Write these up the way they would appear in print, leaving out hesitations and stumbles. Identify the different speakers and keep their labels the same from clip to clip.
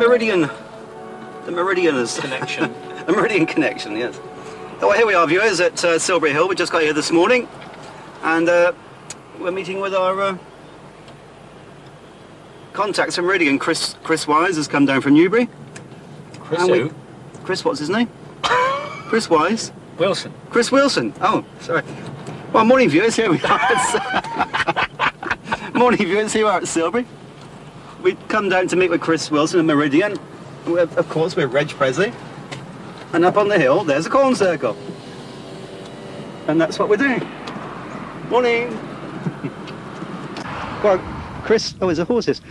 Speaker 1: Meridian. The Meridian is
Speaker 2: connection.
Speaker 1: The Meridian connection, yes. Oh, well, here we are, viewers, at Silbury Hill. We just got here this morning, and we're meeting with our contacts from Meridian. Chris Wise has come down from Newbury.
Speaker 2: Chris who?
Speaker 1: Chris, what's his name? Chris Wise.
Speaker 2: Wilson.
Speaker 1: Chris Wilson. Oh, sorry. Well, morning, viewers. Here we are. Morning, viewers. Here we are at Silbury. We've come down to meet with Chris Wilson and Meridian. Of course, we're Reg Presley. And up on the hill, there's a corn circle. And that's what we're doing. Morning. Well, Chris, oh, there's the horses.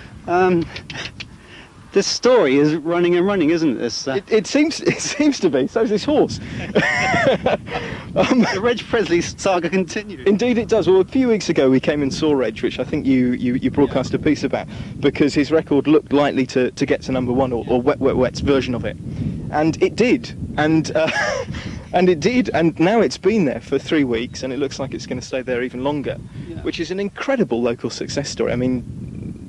Speaker 1: This story is running and running, isn't it?
Speaker 3: It seems to be. So's this horse.
Speaker 1: The Reg Presley saga continues.
Speaker 3: Indeed it does. Well, a few weeks ago we came and saw Reg, which I think you broadcast a piece about, because his record looked likely to get to #1, or Wet Wet Wet's version of it. And it did. And it did. And now it's been there for 3 weeks, and it looks like it's going to stay there even longer, which is an incredible local success story. I mean,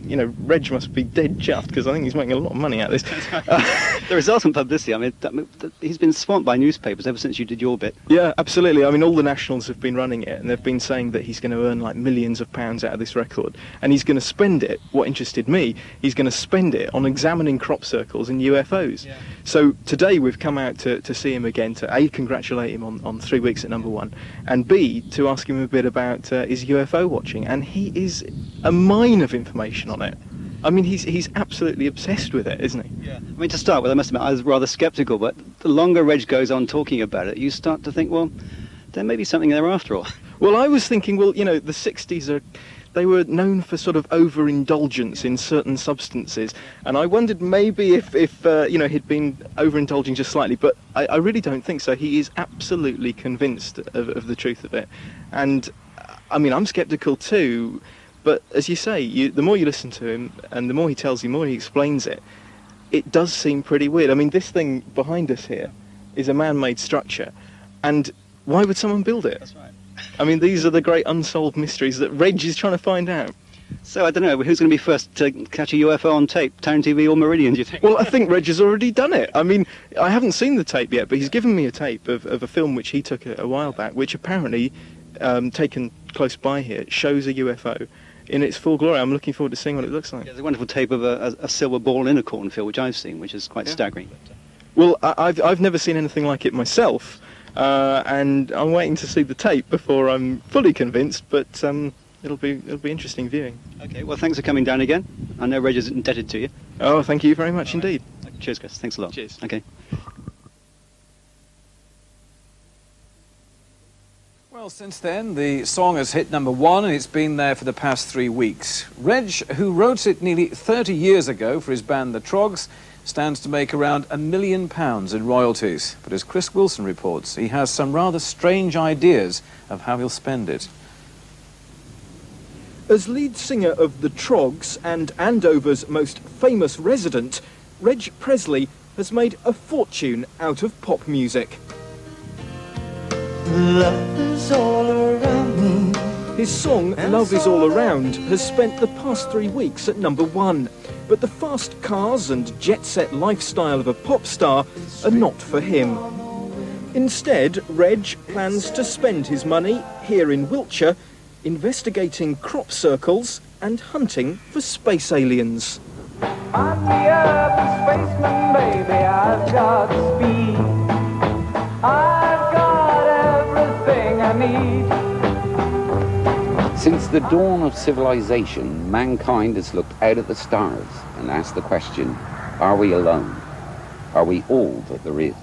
Speaker 3: you know, Reg must be dead chuffed, because I think he's making a lot of money out of this.
Speaker 1: The resultant publicity, I mean, he's been swamped by newspapers ever since you did your bit.
Speaker 3: Yeah, absolutely. I mean, all the nationals have been running it, and they've been saying that he's going to earn like millions of pounds out of this record, and he's going to spend it, what interested me, he's going to spend it on examining crop circles and UFOs. Yeah. So today we've come out to see him again, to A, congratulate him on 3 weeks at #1, and B, to ask him a bit about his UFO watching, and he is a mine of information on it. I mean, he's absolutely obsessed with it, isn't he? Yeah.
Speaker 1: I mean, to start with, I must admit, I was rather sceptical, but the longer Reg goes on talking about it, you start to think, well, there may be something there after all.
Speaker 3: Well, I was thinking, well, you know, the 60s they were known for sort of overindulgence in certain substances, and I wondered maybe if you know, he'd been overindulging just slightly, but I really don't think so. He is absolutely convinced of the truth of it, and I mean, I'm sceptical too. But as you say, the more you listen to him, and the more he tells you, the more he explains it, it does seem pretty weird. I mean, this thing behind us here is a man-made structure, and why would someone build it?
Speaker 1: That's right.
Speaker 3: I mean, these are the great unsolved mysteries that Reg is trying to find out.
Speaker 1: So, I don't know, who's going to be first to catch a UFO on tape, TownTV or Meridian, do you think?
Speaker 3: Well, I think Reg has already done it. I mean, I haven't seen the tape yet, but he's given me a tape of a film which he took a while back, which apparently, taken close by here, shows a UFO in its full glory. I'm looking forward to seeing what it looks like.
Speaker 1: Yeah, there's a wonderful tape of a silver ball in a cornfield, which I've seen, which is quite staggering.
Speaker 3: Well, I've never seen anything like it myself, and I'm waiting to see the tape before I'm fully convinced, but it'll be interesting viewing.
Speaker 1: Okay, well, thanks for coming down again. I know Reg is indebted to you.
Speaker 3: Oh, thank you very much indeed.
Speaker 1: Cheers, Chris. Thanks a lot.
Speaker 3: Cheers.
Speaker 1: Okay.
Speaker 2: Well, since then, the song has hit #1, and it's been there for the past 3 weeks. Reg, who wrote it nearly 30 years ago for his band The Trogs, stands to make around £1 million in royalties. But as Chris Wilson reports, he has some rather strange ideas of how he'll spend it.
Speaker 3: As lead singer of The Trogs and Andover's most famous resident, Reg Presley has made a fortune out of pop music.
Speaker 4: Love is all around me.
Speaker 3: His song, Love Is All Around, has spent the past 3 weeks at #1. But the fast cars and jet-set lifestyle of a pop star are not for him. Instead, Reg plans to spend his money here in Wiltshire, investigating crop circles and hunting for space aliens.
Speaker 4: I'm the urban spaceman, baby, I've got speed. I've got everything I need.
Speaker 5: Since the dawn of civilization, mankind has looked out at the stars and asked the question, are we alone? Are we all that there is?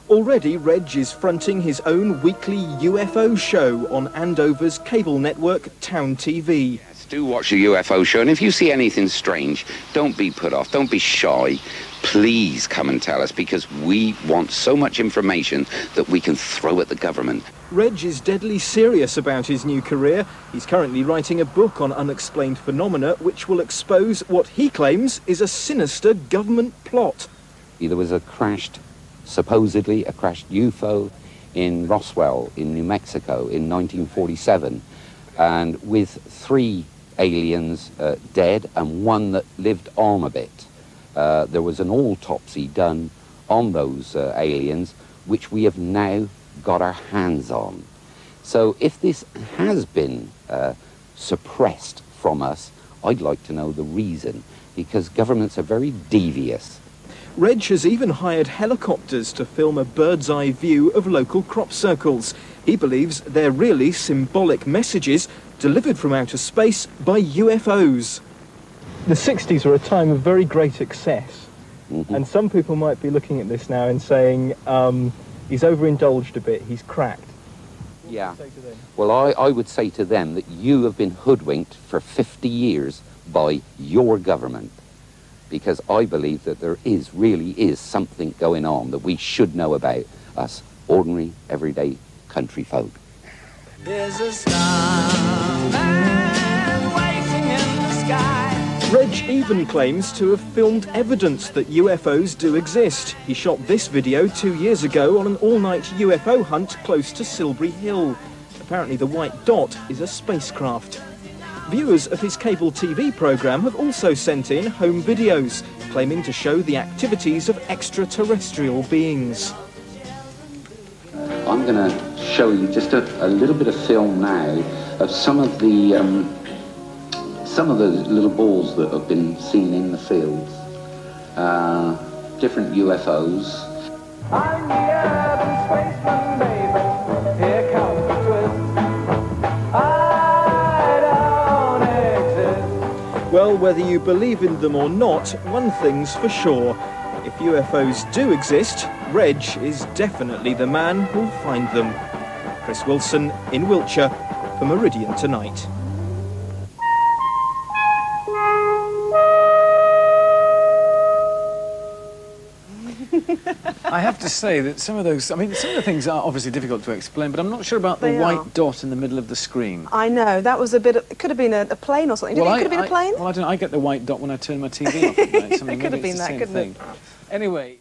Speaker 3: Already, Reg is fronting his own weekly UFO show on Andover's cable network, TownTV.
Speaker 5: Yes, do watch the UFO show, and if you see anything strange, don't be put off, don't be shy. Please come and tell us, because we want so much information that we can throw at the government.
Speaker 3: Reg is deadly serious about his new career. He's currently writing a book on unexplained phenomena which will expose what he claims is a sinister government plot.
Speaker 5: There was supposedly a crashed UFO in Roswell in New Mexico in 1947, and with 3 aliens dead and 1 that lived on a bit. there was an autopsy done on those aliens, which we have now got our hands on. So if this has been suppressed from us, I'd like to know the reason, because governments are very devious.
Speaker 3: Reg has even hired helicopters to film a bird's eye view of local crop circles. He believes they're really symbolic messages delivered from outer space by UFOs. The 60s were a time of very great excess, and some people might be looking at this now and saying, he's overindulged a bit, he's cracked.
Speaker 5: Yeah. Well, I would say to them that you have been hoodwinked for 50 years by your government, because I believe that there really is something going on that we should know about, us ordinary, everyday country folk.
Speaker 4: There's a starman waiting in the sky.
Speaker 3: Reg even claims to have filmed evidence that UFOs do exist. He shot this video 2 years ago on an all-night UFO hunt close to Silbury Hill. Apparently the white dot is a spacecraft. Viewers of his cable TV programme have also sent in home videos, claiming to show the activities of extraterrestrial beings.
Speaker 5: I'm going to show you just a little bit of film now of some of the little balls that have been seen in the fields, different UFOs.
Speaker 4: I'm the urban spaceman, baby. Here comes the twist. I don't exist.
Speaker 3: Well, whether you believe in them or not, one thing's for sure. If UFOs do exist, Reg is definitely the man who'll find them. Chris Wilson in Wiltshire for Meridian Tonight.
Speaker 2: I have to say that some of those, I mean, some of the things are obviously difficult to explain, but I'm not sure about the white dot in the middle of the screen.
Speaker 6: I know, that was a bit of, it could have been a plane or something. Did it could have been a plane?
Speaker 2: Well, I don't know, I get the white dot when I turn my TV off at night.
Speaker 6: It could have been that, couldn't it?
Speaker 2: Anyway.